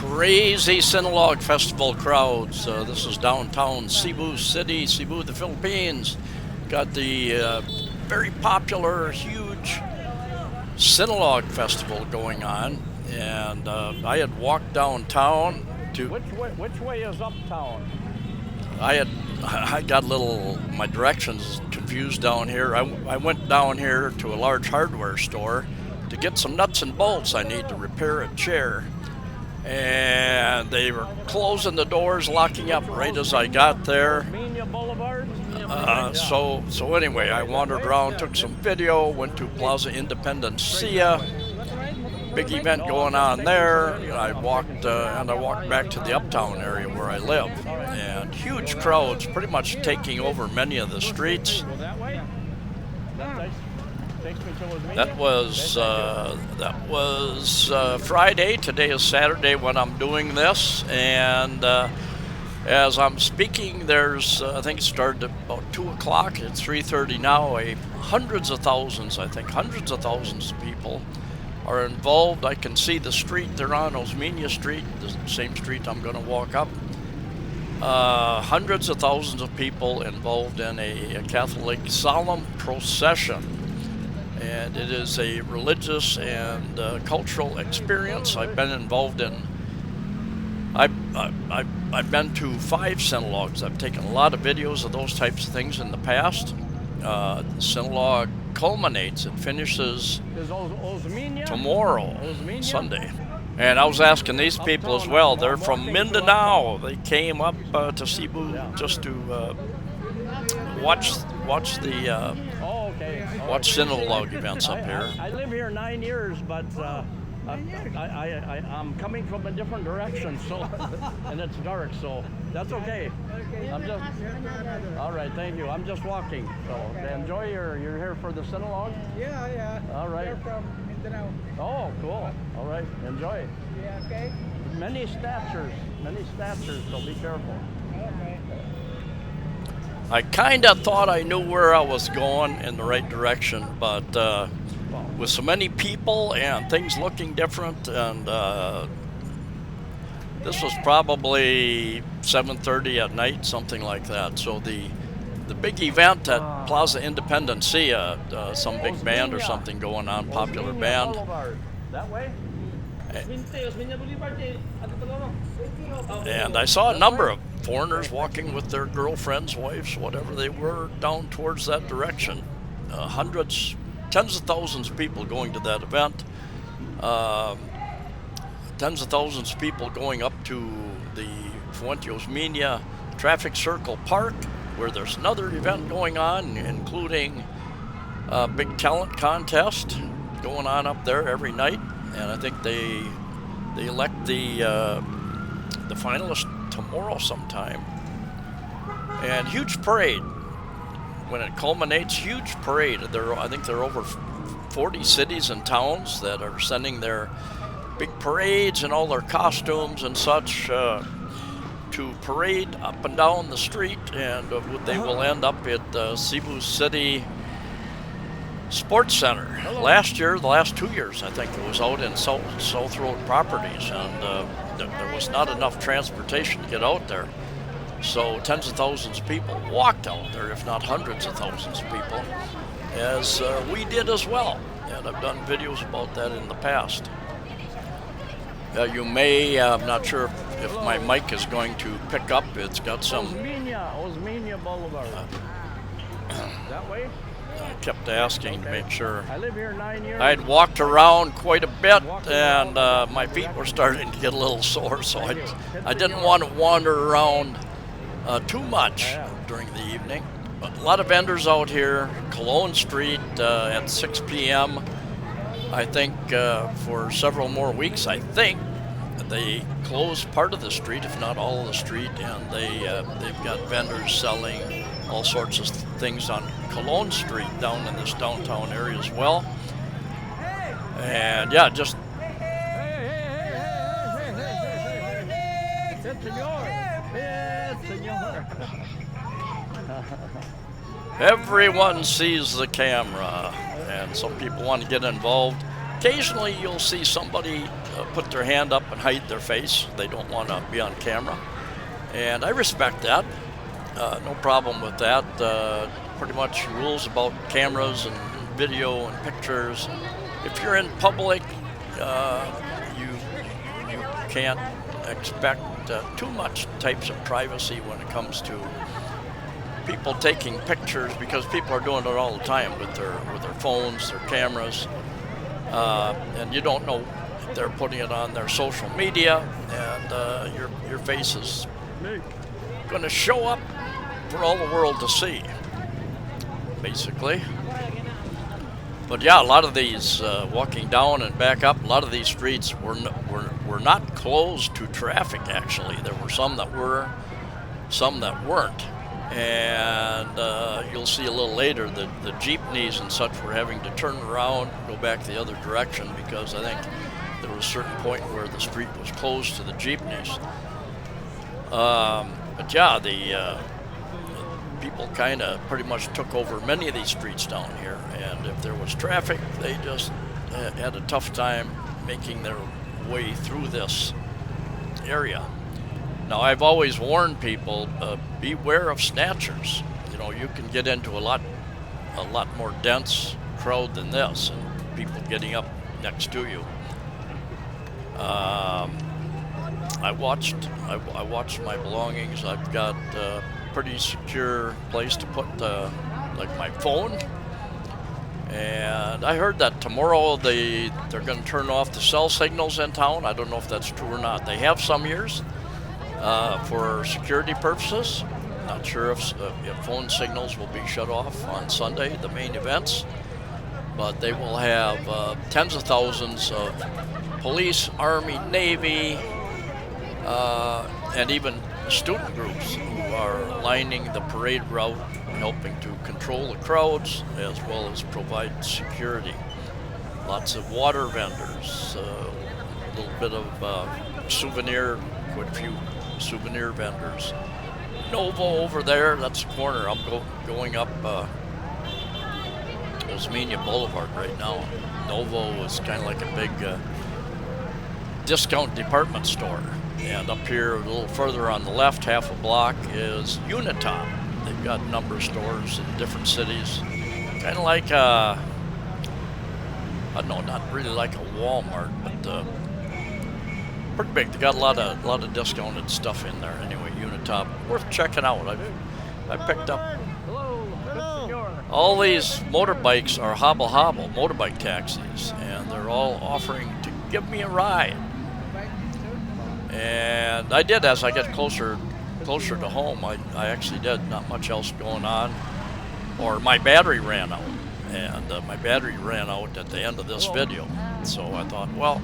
Crazy Sinulog Festival crowds. This is downtown Cebu City, Cebu, the Philippines. Got the very popular, huge Sinulog Festival going on, and I had walked downtown to. Which way is uptown? I got my directions confused down here. I went down here to a large hardware store to get some nuts and bolts I need to repair a chair. And they were closing the doors, locking up right as I got there. So anyway, I wandered around, took some video, went to Plaza Independencia. Big event going on there. I walked back to the uptown area where I live, and huge crowds, pretty much taking over many of the streets. That was Friday. Today is Saturday when I'm doing this, and as I'm speaking, there's I think it started at about 2 o'clock. It's 3:30 now. Hundreds of thousands of people are involved. I can see the street they're on, Osmeña Street, the same street I'm going to walk up. Hundreds of thousands of people involved in a Catholic solemn procession. And it is a religious and cultural experience. I've been involved in. I've been to 5 Sinulogs. I've taken a lot of videos of those types of things in the past. Sinulog culminates. It finishes tomorrow, Sunday. And I was asking these people as well. They're from Mindanao. They came up to Cebu just to watch Sinulog events up here. I live here 9 years, but I'm coming from a different direction, so and it's dark, so that's okay. All right, thank you. I'm just walking. So enjoy you're here for the Sinulog? Yeah. All right. We're from Mindanao. Oh, cool. All right, enjoy. Yeah, okay. Many statures, so be careful. Okay. I kind of thought I knew where I was going in the right direction, but with so many people and things looking different, and this was probably 7:30 at night, something like that. So the big event at Plaza Independencia, some big band or something going on, popular band. That way? And I saw a number of foreigners walking with their girlfriends, wives, whatever they were, down towards that direction. Hundreds, tens of thousands of people going to that event. Tens of thousands of people going up to the Fuente Osmeña Traffic Circle Park, where there's another event going on, including a big talent contest going on up there every night. And I think they elect the finalists tomorrow sometime. And huge parade. When it culminates, huge parade. I think there are over 40 cities and towns that are sending their big parades and all their costumes and such to parade up and down the street, and they will end up at Cebu City Sports Center. Last year, the last 2 years, I think it was out in South Road Properties, and there was not enough transportation to get out there. So tens of thousands of people walked out there, if not hundreds of thousands of people, as we did as well. And I've done videos about that in the past. You may, I'm not sure if my mic is going to pick up. It's got some. Osmeña Boulevard. That way? I kept asking to make sure. I live here 9 years. I'd walked around quite a bit, and my feet were starting to get a little sore, so I didn't want to wander around too much during the evening. But a lot of vendors out here. Cologne Street at 6 p.m. I think for several more weeks. I think they closed part of the street, if not all of the street, and they've got vendors selling all sorts of things on Cologne Street down in this downtown area as well. And yeah, just everyone sees the camera, and some people want to get involved. Occasionally you'll see somebody put their hand up and hide their face. They don't want to be on camera. And I respect that. No problem with that. Pretty much rules about cameras and video and pictures. If you're in public, you can't expect too much types of privacy when it comes to people taking pictures, because people are doing it all the time with their phones, their cameras, and you don't know if they're putting it on their social media, and your face is going to show up for all the world to see, basically. But yeah, a lot of these walking down and back up, a lot of these streets were not closed to traffic. Actually, there were some that were, some that weren't. And you'll see a little later that the jeepneys and such were having to turn around, go back the other direction, because I think there was a certain point where the street was closed to the jeepneys. But yeah, the people kind of pretty much took over many of these streets down here, and if there was traffic, they just had a tough time making their way through this area. Now, I've always warned people, beware of snatchers. You know, you can get into a lot more dense crowd than this, and people getting up next to you. I watched my belongings. I've got a pretty secure place to put like my phone. And I heard that tomorrow they're going to turn off the cell signals in town. I don't know if that's true or not. They have some years for security purposes. Not sure if phone signals will be shut off on Sunday, the main events. But they will have tens of thousands of police, Army, Navy, and even student groups who are lining the parade route, helping to control the crowds as well as provide security. Lots of water vendors, a little bit of quite a few souvenir vendors. Novo over there, that's the corner. I'm going up Osmeña Boulevard right now. Novo is kind of like a big discount department store. And up here, a little further on the left, half a block, is Unitop. They've got a number of stores in different cities. Kind of like, I don't know, not really like a Walmart, but pretty big. They got a lot of discounted stuff in there. Anyway, Unitop, worth checking out. I picked up all these motorbikes are hobble motorbike taxis, and they're all offering to give me a ride. And I did, as I get closer to home. I actually did. Not much else going on, or my battery ran out, and my battery ran out at the end of this video. So I thought, well,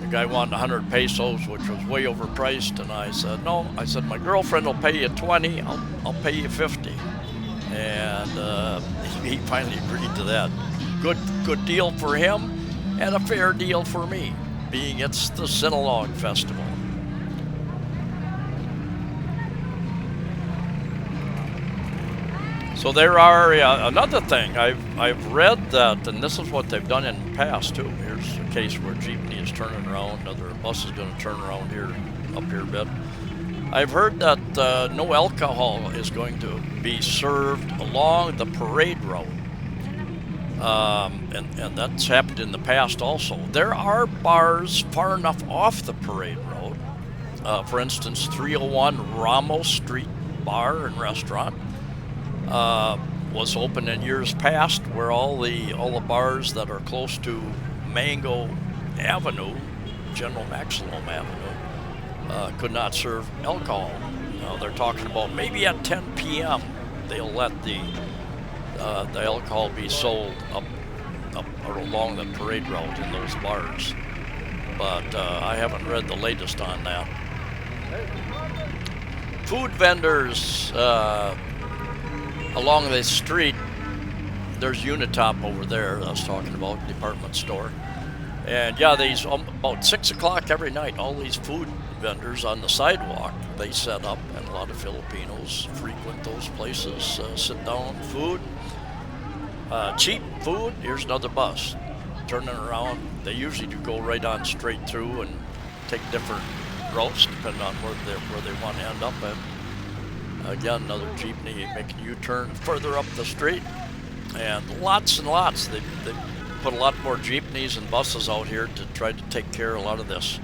the guy wanted 100 pesos, which was way overpriced, and I said no. I said my girlfriend will pay you 20. I'll pay you 50, and he finally agreed to that. Good deal for him, and a fair deal for me, being it's the Sinulog Festival. So there are another thing I've read that, and this is what they've done in the past too. Here's a case where jeepney is turning around, another bus is going to turn around here, up here a bit. I've heard that no alcohol is going to be served along the parade route, and that's happened in the past also. There are bars far enough off the parade road. For instance, 301 Ramos Street Bar and Restaurant was open in years past, where all the bars that are close to Mango Avenue, General Maximum Avenue, could not serve alcohol. Now they're talking about maybe at 10 p.m. they'll let the alcohol be sold up or along the parade route in those bars. But I haven't read the latest on that. Food vendors along the street, there's Unitop over there I was talking about, department store. And yeah, these about 6 o'clock every night, all these food vendors on the sidewalk, they set up, and a lot of Filipinos frequent those places, sit down, food, cheap food. Here's another bus. turning around. They usually do go right on straight through and take different routes depending on where they want to end up at. Again, another jeepney making a U-turn further up the street, and lots and lots. They put a lot more jeepneys and buses out here to try to take care of a lot of this.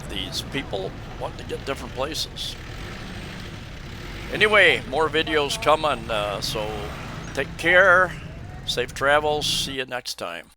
These people want to get different places. Anyway, more videos coming, so take care, safe travels, see you next time.